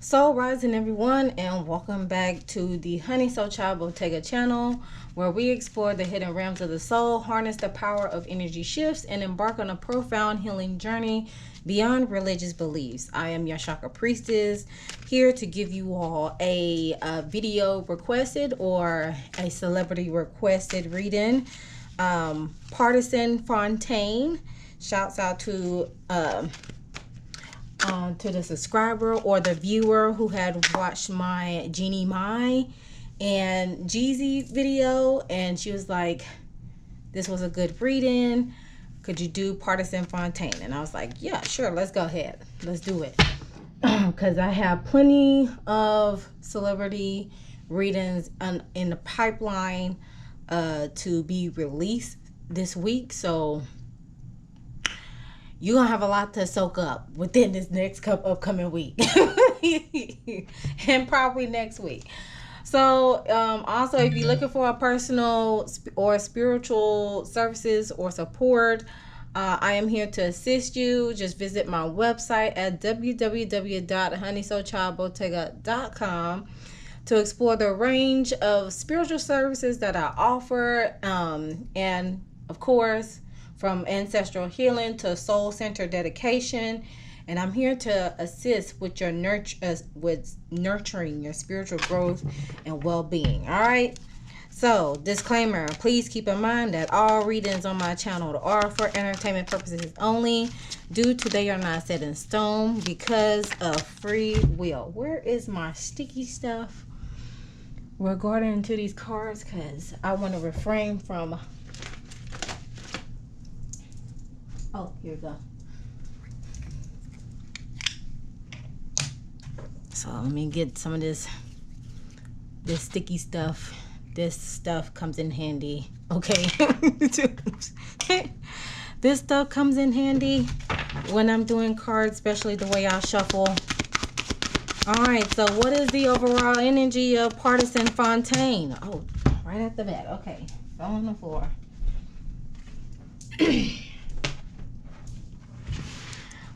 Soul Rising, everyone, and welcome back to the Honey Soul Child Bottega channel, where we explore the hidden realms of the soul, harness the power of energy shifts, and embark on a profound healing journey beyond religious beliefs. I am your Chakra priestess, here to give you all a video requested or a celebrity requested reading. Pardison Fontaine, shouts out to the subscriber or the viewer who had watched my Jeannie Mai and Jeezy video, and she was like, this was a good reading, could you do Pardison Fontaine? And I was like, yeah, sure, let's go ahead, let's do it. Because I have plenty of celebrity readings in the pipeline to be released this week, so you're gonna have a lot to soak up within this next upcoming week and probably next week. So also, if you're looking for a personal or spiritual services or support, I am here to assist you. Just visit my website at www.honeysoulchildbottega.com to explore the range of spiritual services that I offer, and of course, from ancestral healing to soul center dedication. And I'm here to assist with your nurturing your spiritual growth and well-being. All right, so disclaimer, please keep in mind that all readings on my channel are for entertainment purposes only, due to they are not set in stone because of free will. Where is my sticky stuff regarding to these cards? Because I want to refrain from... Oh, here we go. So let me get some of this sticky stuff. This stuff comes in handy. Okay. This stuff comes in handy when I'm doing cards, especially the way I shuffle. All right, so what is the overall energy of Pardison Fontaine? Oh, right at the back. Okay, fell on the floor.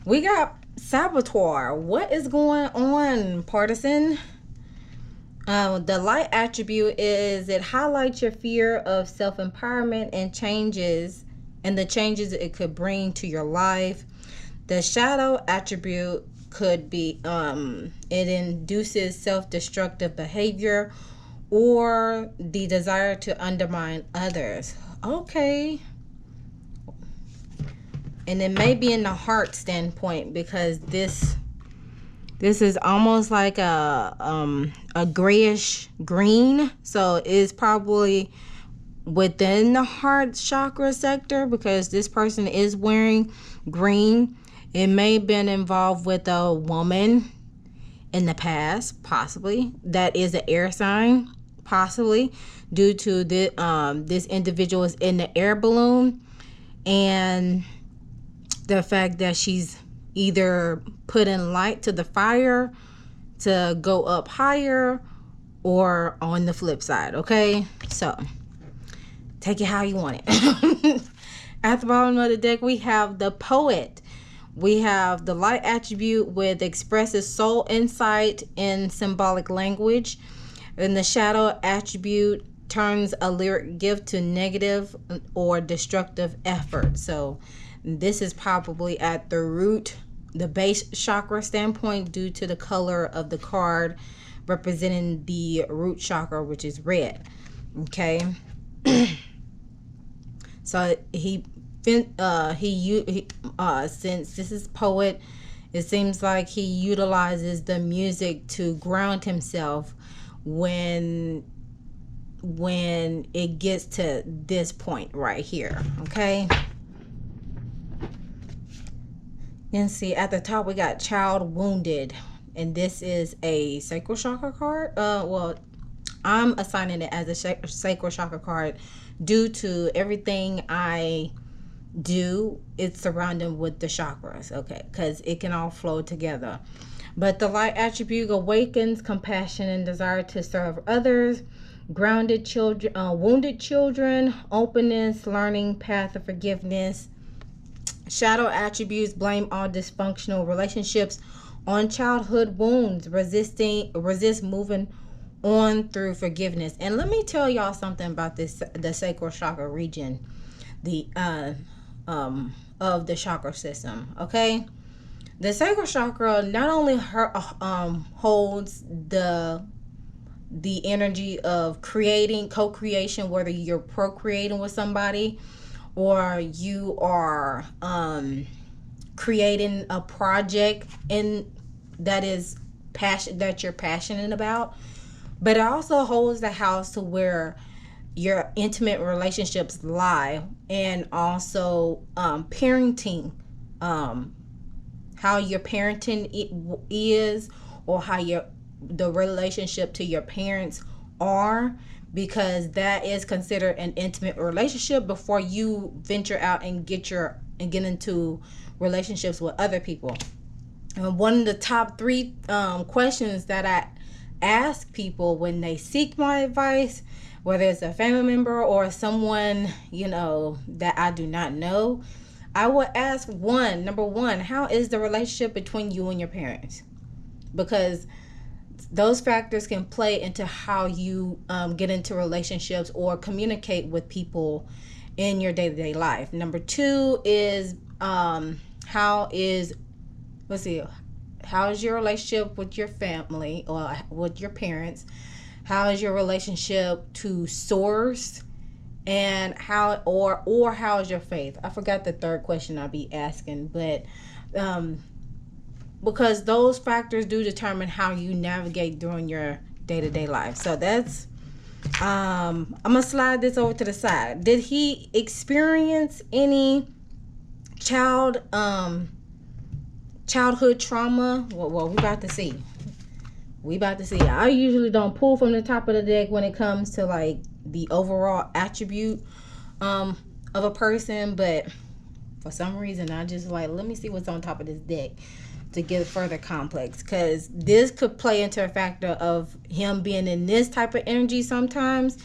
We got Saboteur. What is going on, Pardison? The light attribute is it highlights your fear of self-empowerment and the changes it could bring to your life. The shadow attribute could be it induces self-destructive behavior or the desire to undermine others. Okay. And it may be in the heart standpoint, because this is almost like a grayish green, so it's probably within the heart chakra sector, because this person is wearing green. It may have been involved with a woman in the past, possibly that is an air sign, possibly due to this individual is in the air balloon, and the fact that she's either putting light to the fire to go up higher, or on the flip side. Okay, so take it how you want it. At the bottom of the deck, we have the Poet. We have the light attribute, with expresses soul insight in symbolic language, and the shadow attribute turns a lyric gift to negative or destructive effort. So this is probably at the root, the base chakra standpoint, due to the color of the card representing the root chakra, which is red. Okay. So since this is Poet, it seems like he utilizes the music to ground himself when it gets to this point right here. Okay. And see, at the top we got Child Wounded, and this is a sacral chakra card. Well, I'm assigning it as a sacral chakra card due to everything I do. It's surrounded with the chakras, okay, because it can all flow together. But the light attribute awakens compassion and desire to serve others. Grounded children, wounded children, openness, learning, path of forgiveness. Shadow attributes blame all dysfunctional relationships on childhood wounds, resist moving on through forgiveness. And let me tell y'all something about this, the sacral chakra region, the of the chakra system. Okay, the sacral chakra not only holds the energy of co-creation, whether you're procreating with somebody or you are creating a project that you're passionate about, but it also holds the house to where your intimate relationships lie, and also parenting, how your parenting is, or how the relationship to your parents are, because that is considered an intimate relationship before you venture out and get into relationships with other people. And one of the top 3 questions that I ask people when they seek my advice, whether it's a family member or someone, that I do not know, I will ask number one, how is the relationship between you and your parents? Because those factors can play into how you get into relationships or communicate with people in your day-to-day life. Number 2 is how is your relationship with your family or with your parents? How is your relationship to source? And how is your faith? I forgot the third question I'll be asking, but because those factors do determine how you navigate during your day-to-day life. So that's I'm gonna slide this over to the side. Did he experience any childhood trauma? Well, we about to see. I usually don't pull from the top of the deck when it comes to like the overall attribute of a person, but for some reason I just like, let me see what's on top of this deck to get further complex, because this could play into a factor of him being in this type of energy sometimes,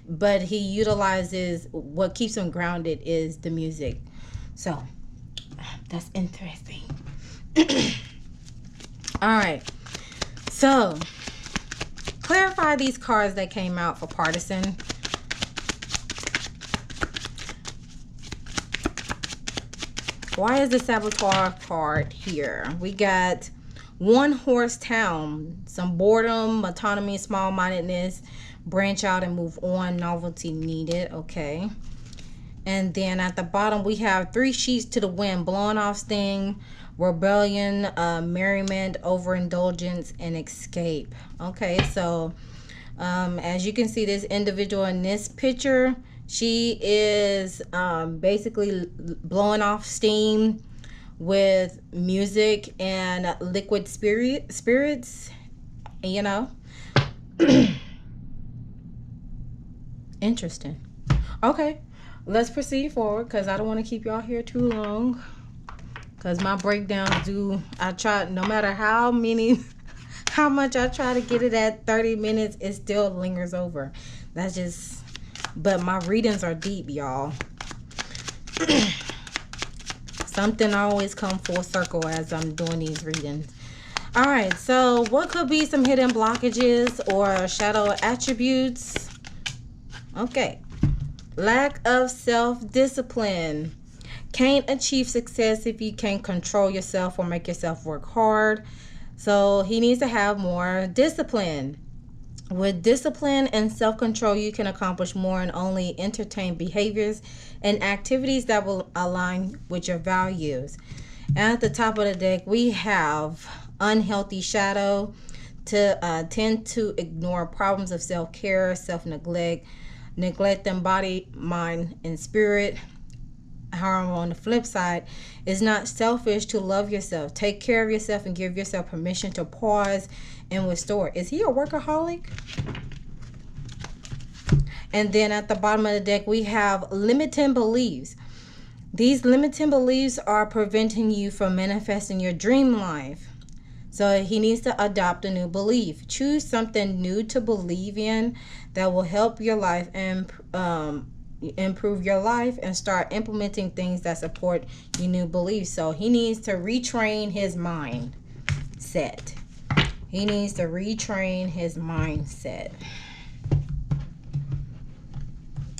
but he utilizes what keeps him grounded is the music. So that's interesting. All right, so clarify these cards that came out for Pardison. Why is the saboteur card here? We got one horse town, some boredom, autonomy, small-mindedness, branch out and move on, novelty needed. Okay. And then at the bottom we have 3 sheets to the wind, blowing off steam, rebellion, merriment, overindulgence, and escape. Okay, so as you can see, this individual in this picture, she is basically blowing off steam with music and liquid spirits, Interesting. Okay, let's proceed forward, because I don't want to keep y'all here too long, because my breakdowns I try, no matter how much I try to get it at 30 minutes, it still lingers over. That's just, but my readings are deep, y'all. Something always come full circle as I'm doing these readings. All right, so what could be some hidden blockages or shadow attributes? Okay. Lack of self-discipline. Can't achieve success if you can't control yourself or make yourself work hard. So he needs to have more discipline. With discipline and self-control, you can accomplish more and only entertain behaviors and activities that will align with your values. And at the top of the deck, we have unhealthy shadow, to tend to ignore problems of self-care, self-neglect, neglect in body, mind, and spirit. However, on the flip side, it's not selfish to love yourself. Take care of yourself and give yourself permission to pause and restore. Is he a workaholic? And then at the bottom of the deck, we have limiting beliefs. These limiting beliefs are preventing you from manifesting your dream life. So he needs to adopt a new belief. Choose something new to believe in that will help your life and improve your life, and start implementing things that support your new beliefs. So he needs to retrain his mind. He needs to retrain his mindset.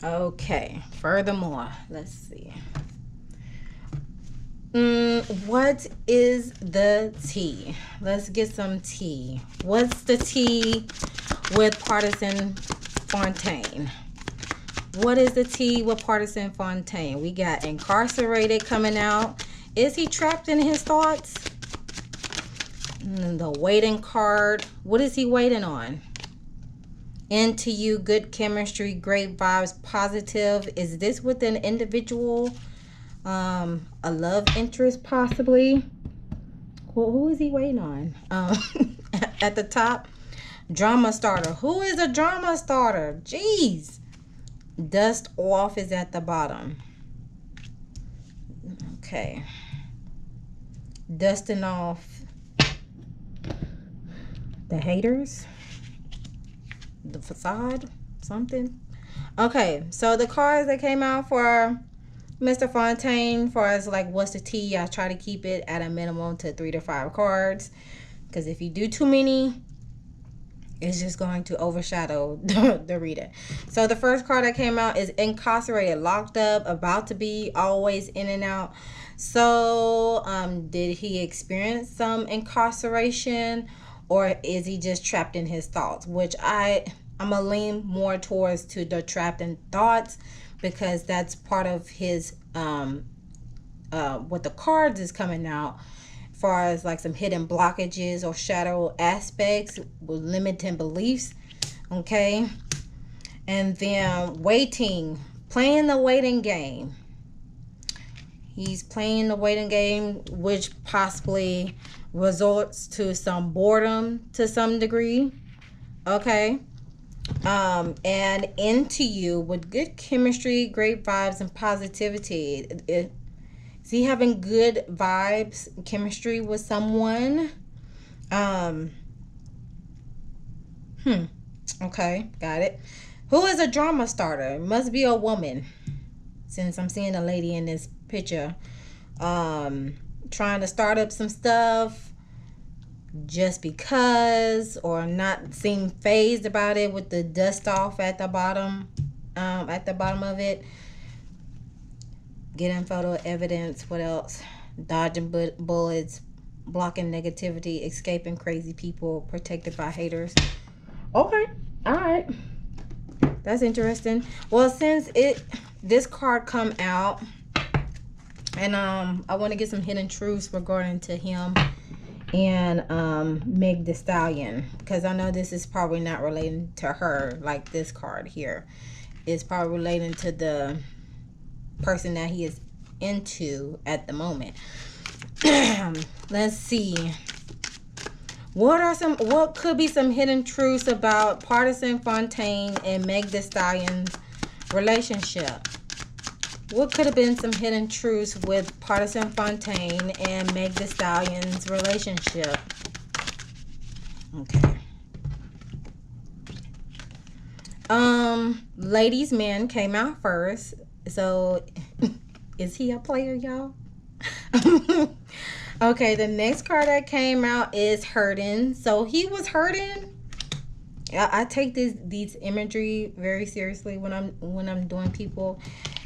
Okay, furthermore, let's see. What is the tea? Let's get some tea. What's the tea with Pardison Fontaine? What is the tea with Pardison Fontaine? We got incarcerated coming out. Is he trapped in his thoughts? The waiting card. What is he waiting on? Into you, good chemistry, great vibes, positive. Is this with an individual? A love interest possibly. Well, who is he waiting on? At the top, drama starter. Who is a drama starter? Jeez. Dust off is at the bottom. Okay. Dusting off the haters, the facade, something. Okay, so the cards that came out for Mr. Fontaine, for as like what's the tea, I try to keep it at a minimum to 3 to 5 cards, because if you do too many, it's just going to overshadow the reader. So the first card that came out is incarcerated, locked up, about to be, always in and out. So did he experience some incarceration, or is he just trapped in his thoughts? Which I'm gonna lean more towards to the trapped in thoughts, because that's part of his what the cards is coming out, as far as like some hidden blockages or shadow aspects with limiting beliefs. Okay, and then waiting, playing the waiting game. He's playing the waiting game, which possibly resorts to some boredom to some degree. Okay. And into you with good chemistry, great vibes, and positivity. Is he having good vibes, chemistry with someone? Okay, got it. Who is a drama starter? It must be a woman, since I'm seeing a lady in this picture. Trying to start up some stuff just because, or not seem phased about it, with the dust off at the bottom of it. Getting photo evidence. What else? Dodging bullets, blocking negativity, escaping crazy people, protected by haters. Okay, all right, that's interesting. Well, since this card come out, and I want to get some hidden truths regarding to him and Meg Thee Stallion, because I know this is probably not relating to her. Like this card here is probably relating to the person that he is into at the moment. Let's see. What could be some hidden truths about Pardison Fontaine and Meg Thee Stallion's relationship? What could have been some hidden truths with Pardison Fontaine and Meg Thee Stallion's relationship? Okay. Ladies Man came out first. So is he a player, y'all? Okay, the next card that came out is hurting. So he was hurting. I take these imagery very seriously when I'm doing people.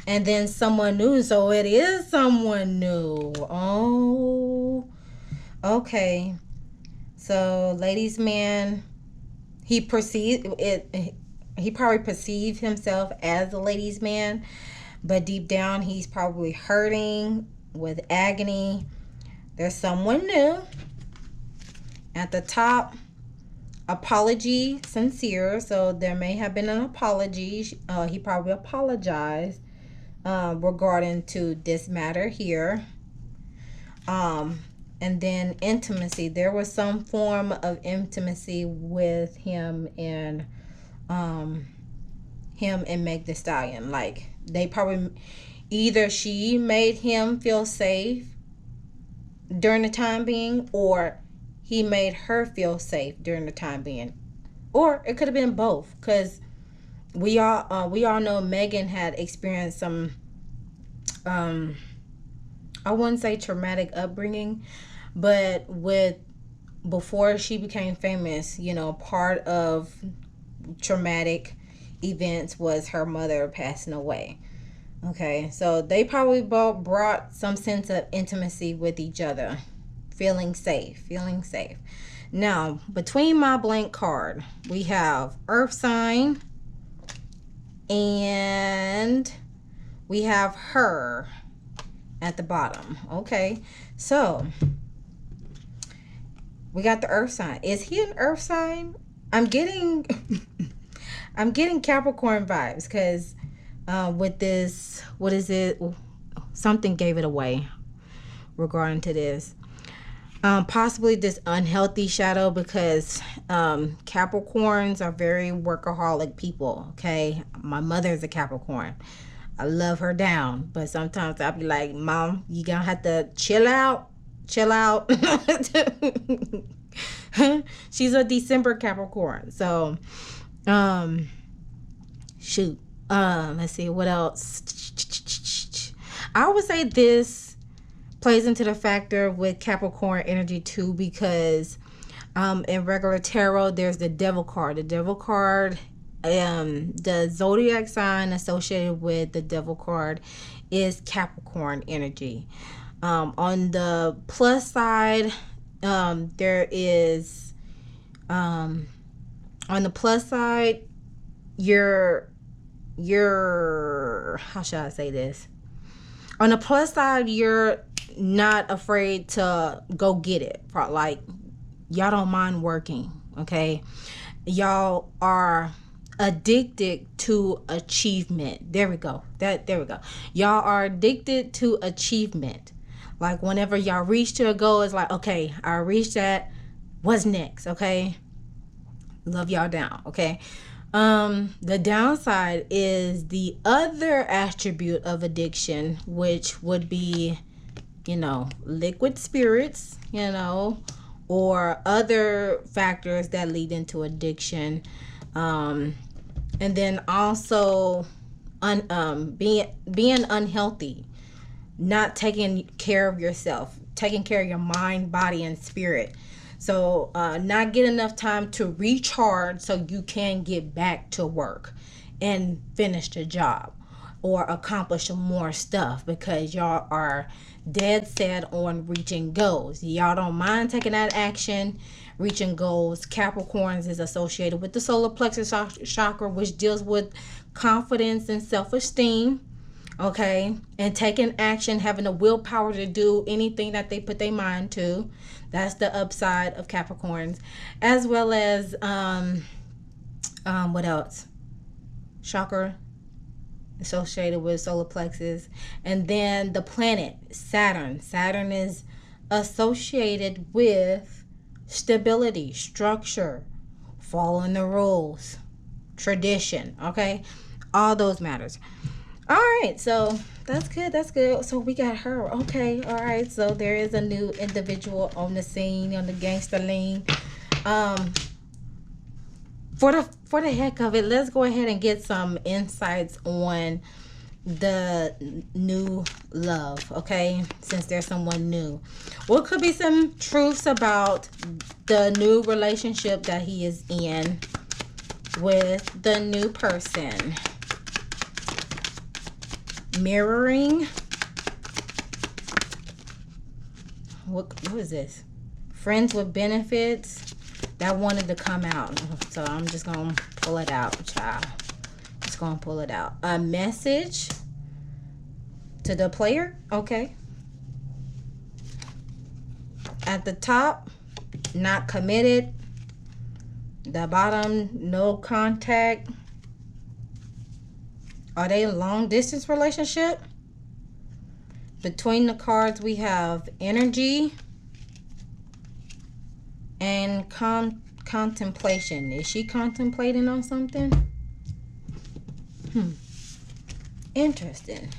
And then someone new. So it is someone new. Oh, okay. So ladies man, he probably perceived himself as a ladies man, but deep down he's probably hurting with agony. There's someone new. At the top, apology, sincere. So there may have been an apology. He probably apologized regarding to this matter here. And then intimacy. There was some form of intimacy with him and Meg Thee Stallion. Like they probably, either she made him feel safe during the time being, or he made her feel safe during the time being, or it could have been both, because we all know Megan had experienced some I wouldn't say traumatic upbringing, but with before she became famous, you know, part of traumatic events was her mother passing away. Okay, so they probably both brought some sense of intimacy with each other, feeling safe, feeling safe. Now, between my blank card, we have Earth sign and we have her at the bottom. Okay, so we got the Earth sign. Is he an Earth sign? I'm getting I'm getting Capricorn vibes because with this, what is it? Something gave it away regarding to this. Possibly this unhealthy shadow because Capricorns are very workaholic people. Okay, my mother's a Capricorn. I love her down, but sometimes I'll be like, Mom, you gonna have to chill out. Chill out. She's a December Capricorn. So, shoot. Let's see what else. I would say this plays into the factor with Capricorn energy too, because in regular tarot there's the Devil card. The Devil card, the zodiac sign associated with the Devil card is Capricorn energy. On the plus side, there is on the plus side, you're how should I say this? On the plus side, you're not afraid to go get it. Like, y'all don't mind working, okay? Y'all are addicted to achievement. There we go. There we go. Y'all are addicted to achievement. Like, whenever y'all reach to a goal, it's like, okay, I reached that. What's next? Okay. Love y'all down. Okay. The downside is the other attribute of addiction, which would be, you know, liquid spirits, you know, or other factors that lead into addiction. And then also being unhealthy, not taking care of yourself, taking care of your mind, body, and spirit. So not get enough time to recharge so you can get back to work and finish the job or accomplish more stuff because y'all are dead set on reaching goals. Y'all don't mind taking that action, reaching goals. Capricorns is associated with the solar plexus chakra, which deals with confidence and self-esteem. Okay, and taking action, having the willpower to do anything that they put their mind to. That's the upside of Capricorns, as well as what else? Chakra associated with solar plexus, and then the planet Saturn. Saturn is associated with stability, structure, following the rules, tradition. Okay, all those matters. All right, so that's good. That's good. So we got her. Okay, all right. So there is a new individual on the scene, on the gangster lean. For the heck of it, let's go ahead and get some insights on the new love. Okay, since there's someone new, what could be some truths about the new relationship that he is in with the new person? Mirroring. What is this? Friends with benefits. That wanted to come out, so I'm just gonna pull it out, child. Just gonna pull it out. A message to the player. Okay. At the top, not committed. The bottom, no contact. Are they a long distance relationship? Between the cards, we have energy and contemplation. Is she contemplating on something? Interesting.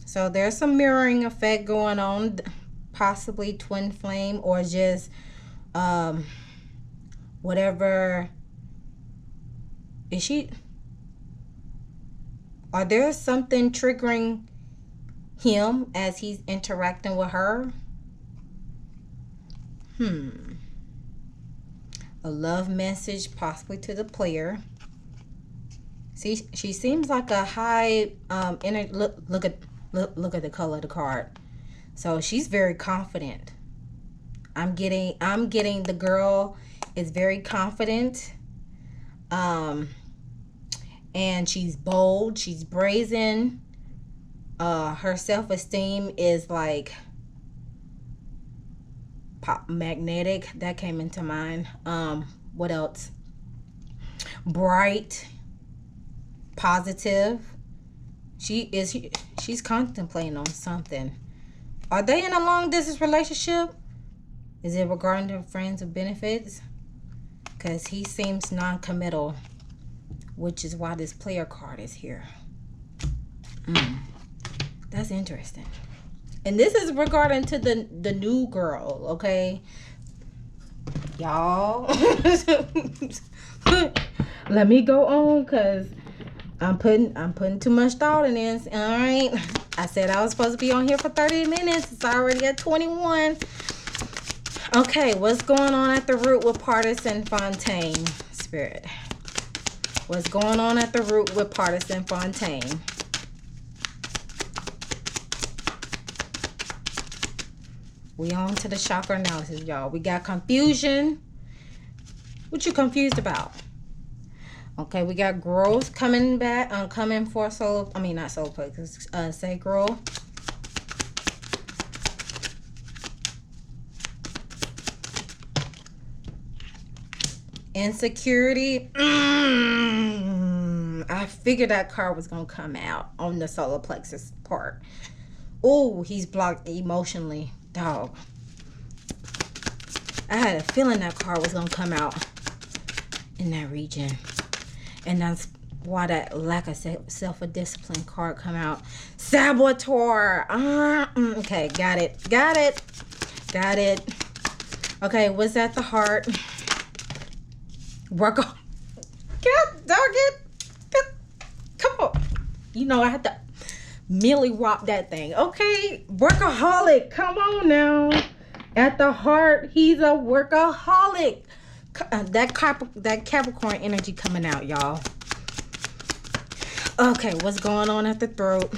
So there's some mirroring effect going on, possibly twin flame, or just whatever. Is she? Are there something triggering him as he's interacting with her? A love message possibly to the player. See, she seems like a high look at the color of the card. So she's very confident. I'm getting the girl is very confident. And she's bold, she's brazen. Her self-esteem is like magnetic. That came into mind. What else? Bright, positive. She's contemplating on something. Are they in a long distance relationship? Is it regarding their friends with benefits? Because he seems non-committal, which is why this player card is here. That's interesting. And this is regarding to the new girl, okay? Y'all. Let me go on, because I'm putting too much thought in this. All right. I said I was supposed to be on here for 30 minutes. It's already at 21. Okay, what's going on at the root with Pardison, Fontaine? Spirit. What's going on at the root with Pardison, Fontaine? We on to the chakra analysis, y'all. We got confusion. What you confused about? Okay, we got growth coming back. Coming for soul. I mean, not soul plexus. Sacral. Insecurity. I figured that card was gonna come out on the solar plexus part. Oh, he's blocked emotionally. Dog. I had a feeling that card was gonna come out in that region, and that's why that lack of self-discipline card come out. Saboteur. Okay, got it. Okay, what's at the heart? Work on. Get dog it. Come on. You know I have to Millie whop that thing. Okay, workaholic. Come on now. At the heart, he's a workaholic. That Capricorn energy coming out, y'all. Okay, what's going on at the throat?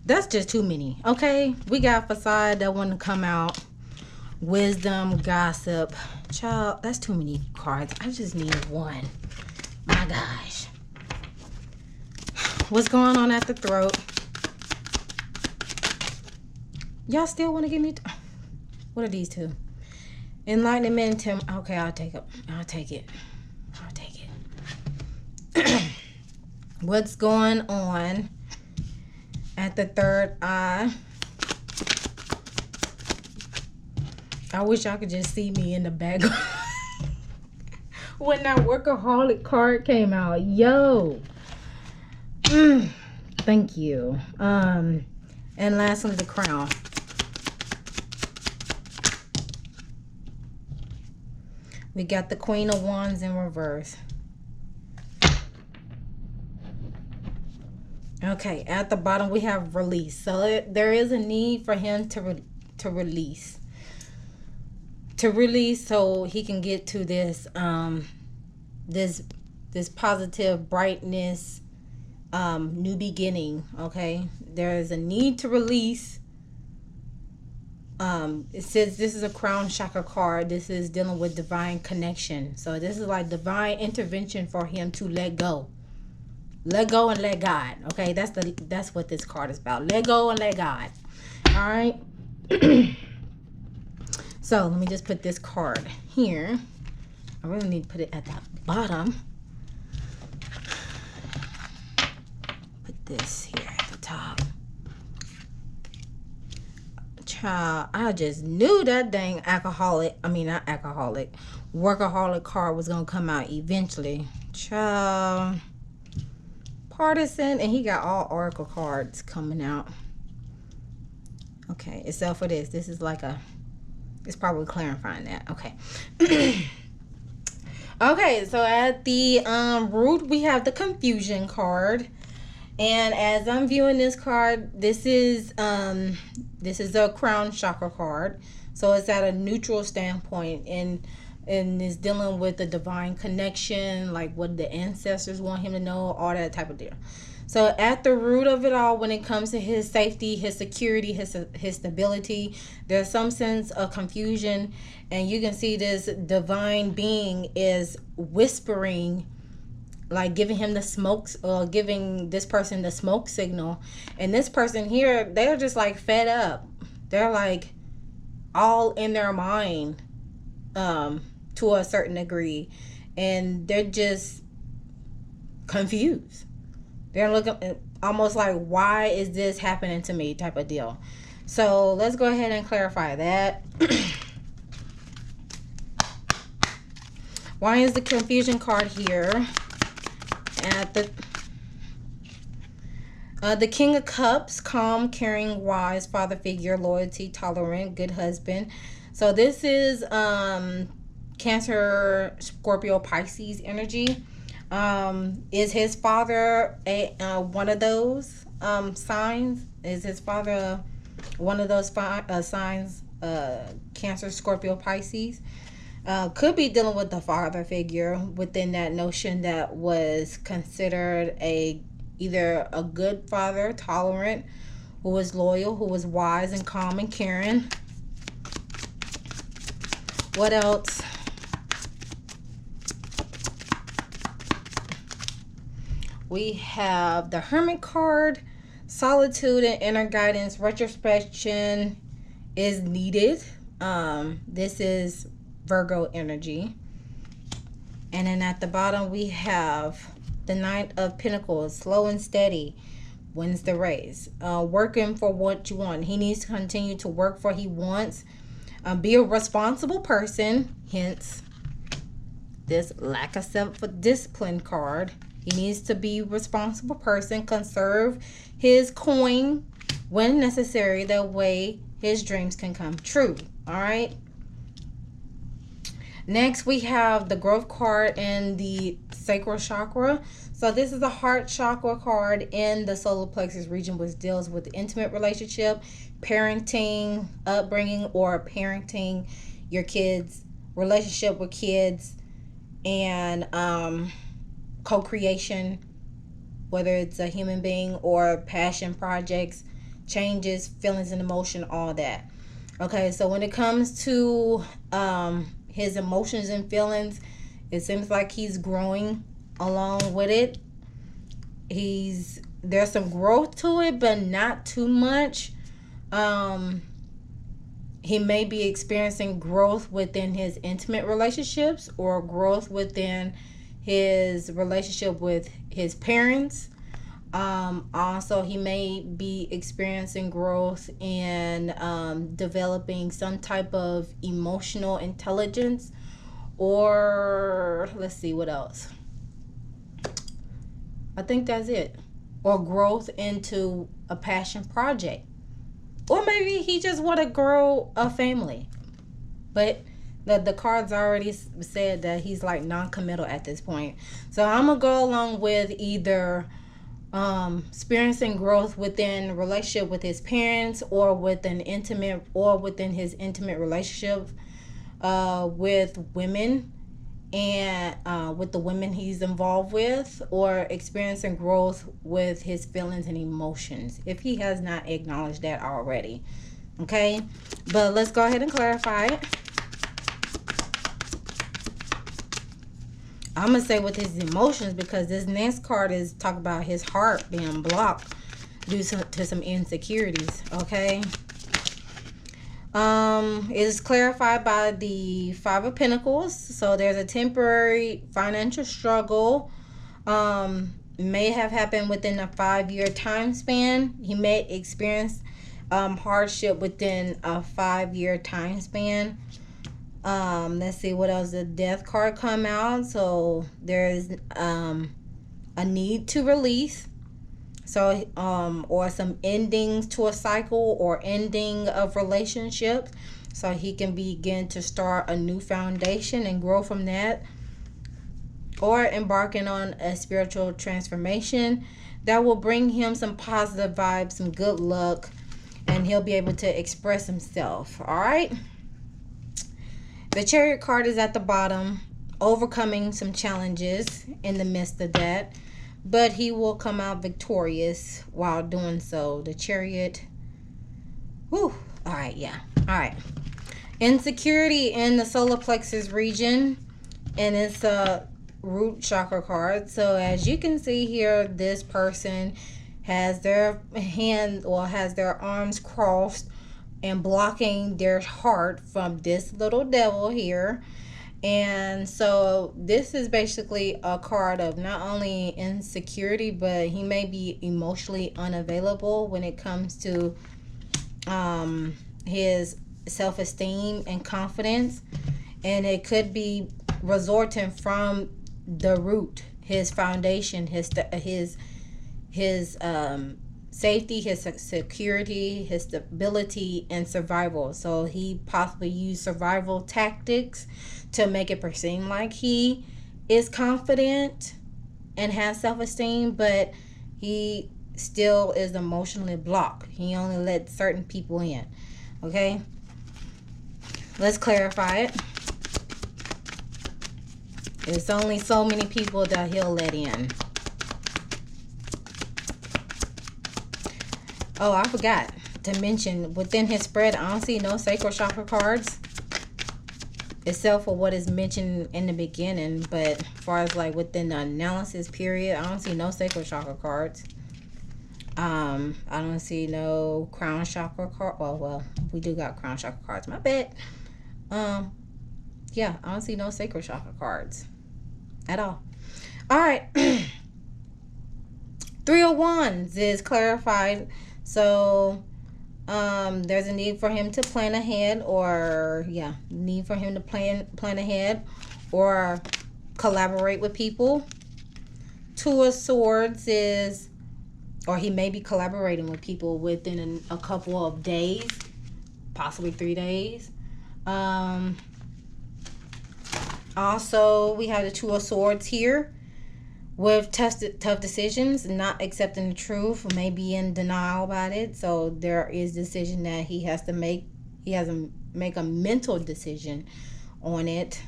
That's just too many. Okay, we got facade that want to come out. Wisdom, gossip. Child, that's too many cards. I just need one. My gosh. What's going on at the throat? Y'all still want to give me... What are these two? Enlightenment, Tim. Okay, I'll take it. What's going on at the third eye? I wish y'all could just see me in the background when that workaholic card came out. Yo. Thank you. And lastly, the crown. We got the Queen of Wands in reverse. Okay, at the bottom we have release. So there is a need for him to release. To release so he can get to this this positive brightness, new beginning. Okay, there is a need to release. It says this is a crown chakra card. This is dealing with divine connection. So this is like divine intervention for him to let go. Let go and let God. Okay, that's what this card is about. Let go and let God. All right. So let me just put this card here. I really need to put it at the bottom. Put this here at the top. Child, I just knew that dang workaholic card was gonna come out eventually. Child. Pardison, and he got all oracle cards coming out. Okay, except for this. This is like it's probably clarifying that. Okay. Okay, so at the root we have the confusion card. And as I'm viewing this card, this is a crown chakra card. So it's at a neutral standpoint, and is dealing with the divine connection, like what the ancestors want him to know, all that type of deal. So at the root of it all, when it comes to his safety, his security, his stability, there's some sense of confusion, and you can see this divine being is whispering, like giving him the smokes, or giving this person the smoke signal. And this person here, they're just like fed up. They're like all in their mind, to a certain degree, and they're just confused. They're looking almost like, why is this happening to me, type of deal. So let's go ahead and clarify that. Why is the confusion card here? At the King of Cups, calm, caring, wise, father figure, loyalty, tolerant, good husband. So this is Cancer, Scorpio, Pisces energy. Is his father one of those signs? Is his father one of those signs? Cancer, Scorpio, Pisces. Could be dealing with the father figure within that notion that was considered either a good father, tolerant, who was loyal, who was wise and calm and caring. What else? We have the Hermit card. Solitude and inner guidance. Retrospection is needed. This is Virgo energy. And then at the bottom we have the Knight of Pentacles. Slow and steady wins the race. Working for what you want. He needs to continue to work for what he wants. Be a responsible person. Hence this lack of self-discipline card. He needs to be a responsible person. Conserve his coin when necessary. That way his dreams can come true. All right. Next, we have the growth card and the sacral chakra. So this is a heart chakra card in the solar plexus region, which deals with intimate relationship, parenting, upbringing, or parenting your kids, relationship with kids, and co-creation, whether it's a human being or passion projects, changes, feelings and emotion, all that. Okay, so when it comes to his emotions and feelings, it seems like he's growing along with it. There's some growth to it, but not too much. He may be experiencing growth within his intimate relationships, or growth within his relationship with his parents. Also, he may be experiencing growth in developing some type of emotional intelligence, or let's see what else. I think that's it. Or growth into a passion project, or maybe he just want to grow a family. But the cards already said that he's like non-committal at this point. So I'm gonna go along with either experiencing growth within relationship with his parents, or within his intimate relationship with women, and with the women he's involved with, or experiencing growth with his feelings and emotions, if he has not acknowledged that already. Okay, but let's go ahead and clarify it. I'm going to say with his emotions, because this next card is talk about his heart being blocked due to some insecurities. Okay. It is clarified by the Five of Pentacles. So there's a temporary financial struggle. May have happened within a 5-year time span. He may experience hardship within a 5-year time span. Let's see what else. The Death card come out. So there's a need to release. So or some endings to a cycle, or ending of relationships, so he can begin to start a new foundation and grow from that. or embarking on a spiritual transformation that will bring him some positive vibes, some good luck, and he'll be able to express himself. All right. The Chariot card is at the bottom, overcoming some challenges in the midst of that, but he will come out victorious while doing so. The Chariot. Whew. All right. Yeah. All right. Insecurity in the solar plexus region, and it's a root chakra card. So as you can see here, this person has their hand or has their arms crossed and blocking their heart from this little devil here. And so this is basically a card of not only insecurity, but he may be emotionally unavailable when it comes to his self-esteem and confidence, and it could be resorting from the root, his foundation, his safety, his security, his stability, and survival. So he possibly used survival tactics to make it seem like he is confident and has self-esteem, but he still is emotionally blocked. He only lets certain people in. Okay, let's clarify it. There's only so many people that he'll let in. Oh, I forgot to mention, within his spread, I don't see no sacral chakra cards, except for what is mentioned in the beginning. But as far as like within the analysis period, I don't see no sacral chakra cards. I don't see no crown chakra card. Well, we do got crown chakra cards. My bad. Yeah, I don't see no sacral chakra cards at all. All right. 3 of Wands is clarified. So there's a need for him to plan ahead, or need for him to plan ahead or collaborate with people. 2 of Swords is, or he may be collaborating with people within a couple of days, possibly 3 days. Also, we have the 2 of Swords here with tough decisions, not accepting the truth, maybe in denial about it. So there is decision that he has to make. He has to make a mental decision on it,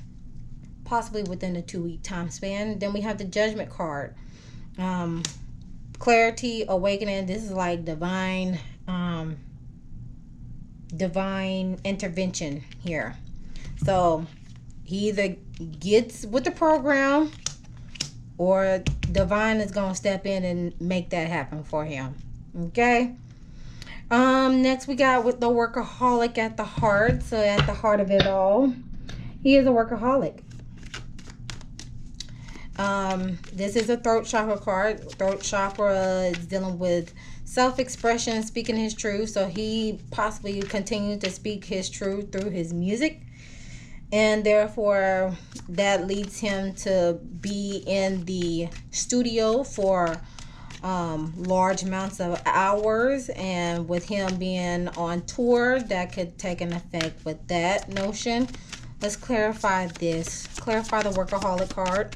possibly within a 2-week time span. Then we have the Judgment card. Clarity, awakening. This is like divine intervention here. So he either gets with the program, or divine is going to step in and make that happen for him. Okay. Next we got with the workaholic at the heart. So at the heart of it all, he is a workaholic. This is a throat chakra card. Throat chakra is dealing with self-expression, speaking his truth. So he possibly continues to speak his truth through his music, and therefore that leads him to be in the studio for large amounts of hours, and with him being on tour, that could take an effect with that notion. Let's clarify this. Clarify the workaholic card.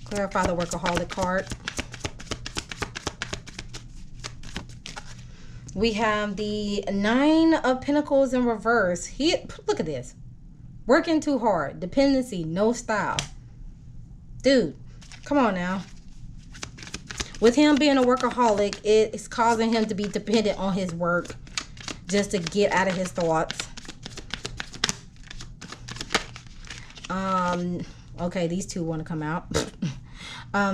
Clarify the workaholic card. We have the 9 of Pentacles in reverse. Look at this. Working too hard. Dependency, no style. Dude, come on now. With him being a workaholic, it's causing him to be dependent on his work just to get out of his thoughts. Okay, these two want to come out.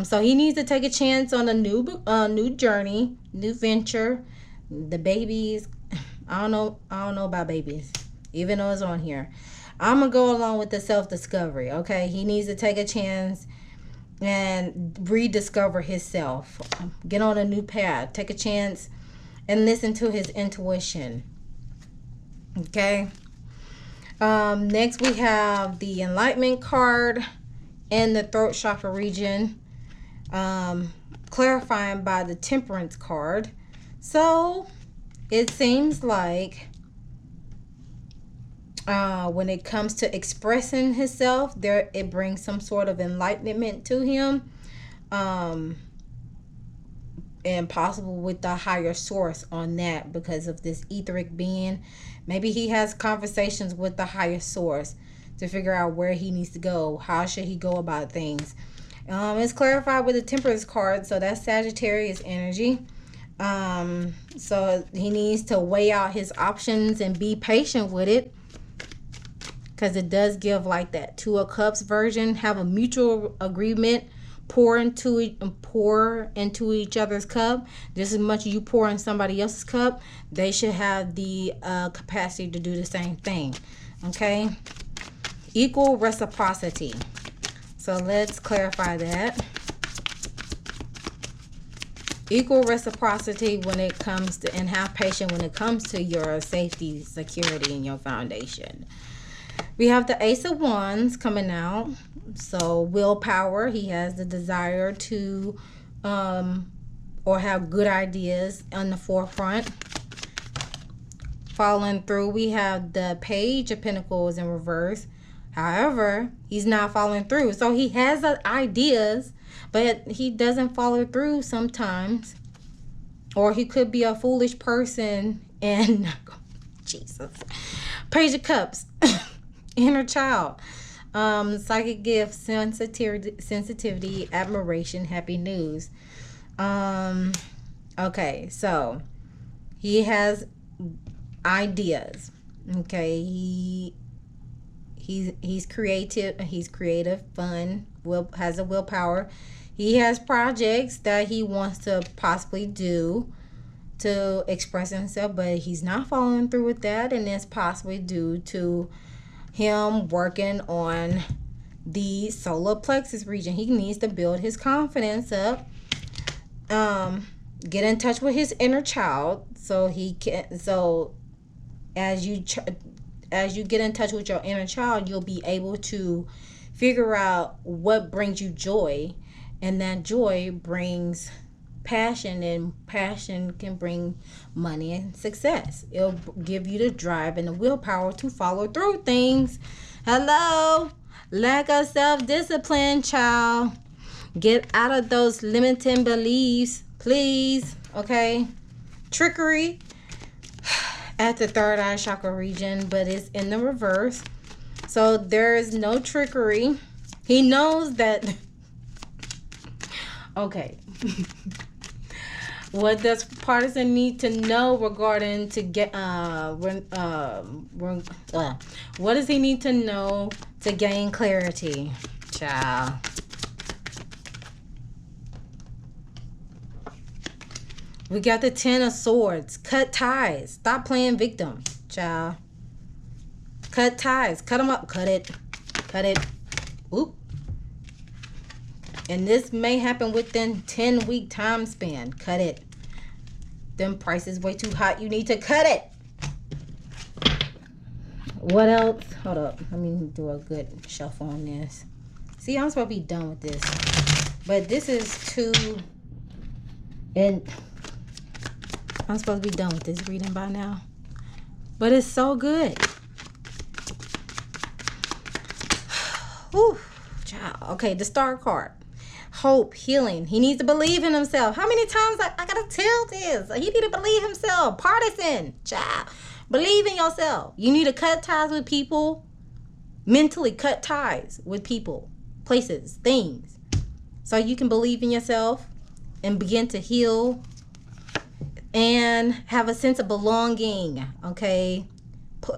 So he needs to take a chance on a new journey, new venture. The babies, I don't know about babies, even though it's on here. I'm gonna go along with the self-discovery. Okay, he needs to take a chance and rediscover himself, get on a new path, take a chance and listen to his intuition. Okay. Next we have the Enlightenment card in the throat chakra region, clarifying by the Temperance card. So it seems like When it comes to expressing himself, it brings some sort of enlightenment to him. And possible with the higher source on that, because of this etheric being. Maybe he has conversations with the higher source to figure out where he needs to go. How should he go about things? It's clarified with the Temperance card, so that's Sagittarius energy. So he needs to weigh out his options and be patient with it, because it does give like that Two of Cups version. Have a mutual agreement. Pour into each other's cup. Just as much as you pour in somebody else's cup, they should have the capacity to do the same thing. Okay? Equal reciprocity. So let's clarify that. Equal reciprocity when it comes to, and have patience when it comes to your safety, security, and your foundation. We have the Ace of Wands coming out. So willpower. He has the desire to or have good ideas on the forefront. Following through, we have the Page of Pentacles in reverse. However, he's not following through. So he has ideas, but he doesn't follow through sometimes. Or he could be a foolish person and Jesus. Page of Cups. Inner child. Psychic gift, sensitivity, admiration, happy news. Okay, so he has ideas. Okay, he's creative, fun, has a willpower. He has projects that he wants to possibly do to express himself, but he's not following through with that, and it's possibly due to him working on the solar plexus region. He needs to build his confidence up, get in touch with his inner child, so he can. So as you get in touch with your inner child, you'll be able to figure out what brings you joy, and that joy brings passion, and passion can bring money and success. It'll give you the drive and the willpower to follow through things. Hello, lack of self-discipline, child. Get out of those limiting beliefs, please. Okay, trickery at the third eye chakra region, but it's in the reverse, so there is no trickery. He knows that. Okay. What does Pardison need to know regarding to get what does he need to know to gain clarity, child? We got the Ten of Swords. Cut ties. Stop playing victim, child. Cut ties. Cut them up. Cut it. Cut it. Oop. And this may happen within 10-week time span. Cut it. Them prices way too hot. You need to cut it. What else? Hold up. Let me do a good shuffle on this. See, I'm supposed to be done with this. But this is too... And I'm supposed to be done with this reading by now. But it's so good. Whew. Child. Okay, the Star card. Hope, healing. He needs to believe in himself. How many times I gotta tell this? He need to believe himself. Pardison, child. Believe in yourself. You need to cut ties with people. Mentally cut ties with people, places, things. So you can believe in yourself and begin to heal and have a sense of belonging, okay?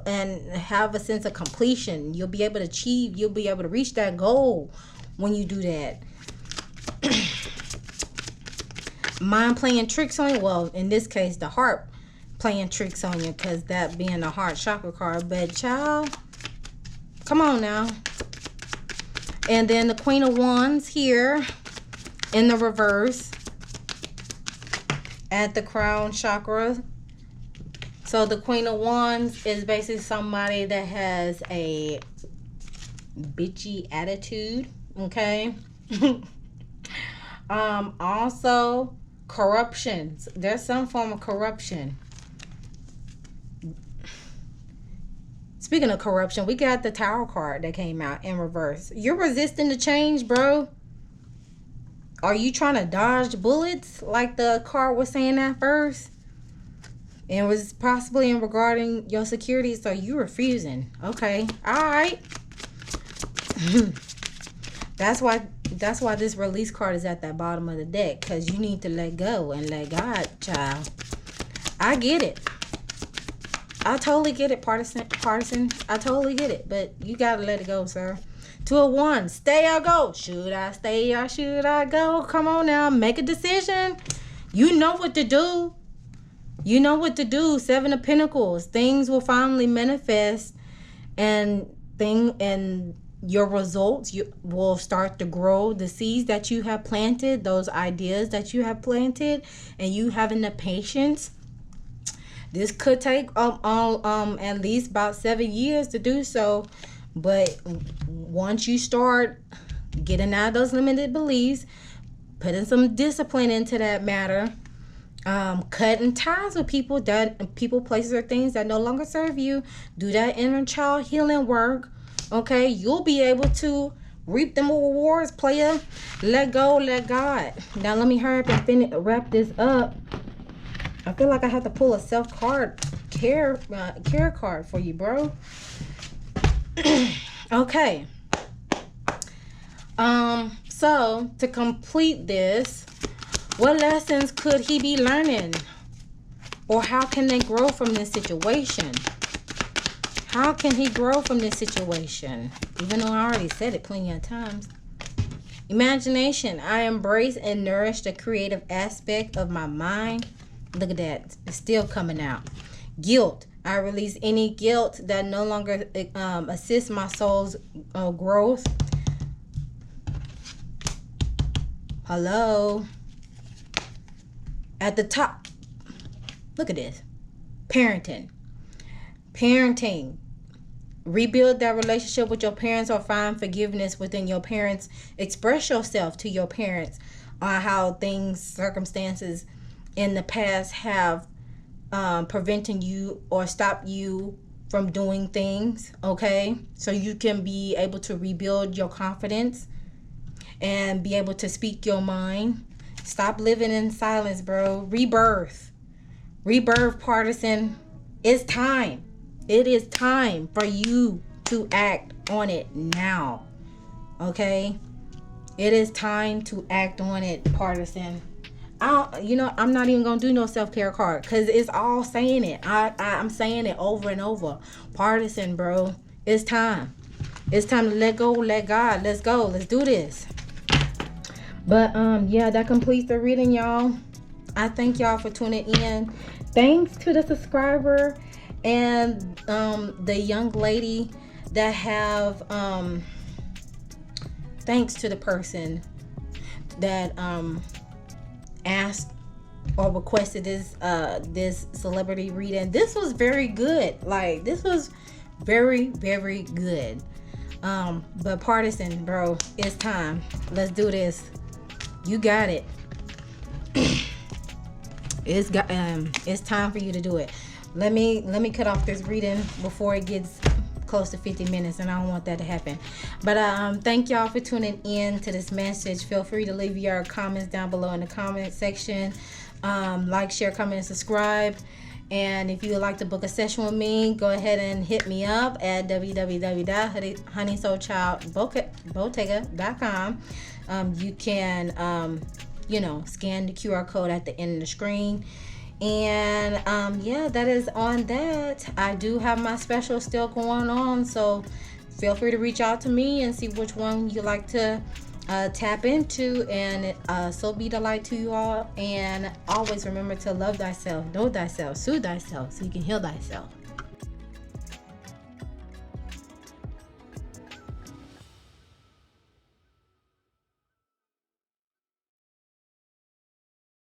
And have a sense of completion. You'll be able to achieve, you'll be able to reach that goal when you do that. Mind playing tricks on you. Well, in this case, the heart playing tricks on you, because that being the heart chakra card. But child, come on now. And then the Queen of Wands here in the reverse at the crown chakra. So the Queen of Wands is basically somebody that has a bitchy attitude, okay? Also corruption. There's some form of corruption. Speaking of corruption, we got the Tower card that came out in reverse. You're resisting the change, bro. Are you trying to dodge bullets like the card was saying at first? And was possibly in regarding your security, so you refusing. Okay. Alright. That's why this release card is at the bottom of the deck. Because you need to let go and let God, child. I get it. I totally get it, Pardison. I totally get it. But you gotta let it go, sir. 2 of Wands. Stay or go. Should I stay or should I go? Come on now. Make a decision. You know what to do. You know what to do. 7 of Pentacles. Things will finally manifest, and your results will start to grow. The seeds that you have planted, those ideas that you have planted, and you having the patience. This could take at least about 7 years to do so, but once you start getting out of those limited beliefs, putting some discipline into that matter, cutting ties with people, places, or things that no longer serve you, do that inner child healing work. Okay, you'll be able to reap them rewards, player. Let go, let God. Now let me hurry up and wrap this up. I feel like I have to pull a care card for you, bro. Okay. So to complete this, what lessons could he be learning? Or how can they grow from this situation? How can he grow from this situation? Even though I already said it plenty of times. Imagination. I embrace and nourish the creative aspect of my mind. Look at that. It's still coming out. Guilt. I release any guilt that no longer assists my soul's growth. Hello. At the top. Look at this. Parenting. Rebuild that relationship with your parents or find forgiveness within your parents. Express yourself to your parents on how things, circumstances in the past have preventing you or stopped you from doing things, okay? So you can be able to rebuild your confidence and be able to speak your mind. Stop living in silence, bro. Rebirth, Pardison. It's time. It is time for you to act on it now, okay? It is time to act on it, Pardison. I'm not even gonna do no self-care card because it's all saying it. I'm saying it over and over. Pardison, bro. It's time. It's time to let go, let God. Let's go. Let's do this. But yeah, that completes the reading, y'all. I thank y'all for tuning in. Thanks to the subscriber and the young lady that have thanks to the person that asked or requested this celebrity reading. This was very good. Like, this was very, very good. But Pardison, bro, it's time. Let's do this. You got it. It's time for you to do it. Let me cut off this reading before it gets close to 50 minutes, and I don't want that to happen. But thank y'all for tuning in to this message. Feel free to leave your comments down below in the comment section. Like, share, comment, and subscribe. And if you would like to book a session with me, go ahead and hit me up at www.honeysoulchildbottega.com. You can scan the QR code at the end of the screen. And yeah, that is on that. I do have my special still going on, so feel free to reach out to me and see which one you like to tap into. And so be the light to you all. And always remember to love thyself, know thyself, soothe thyself, so you can heal thyself.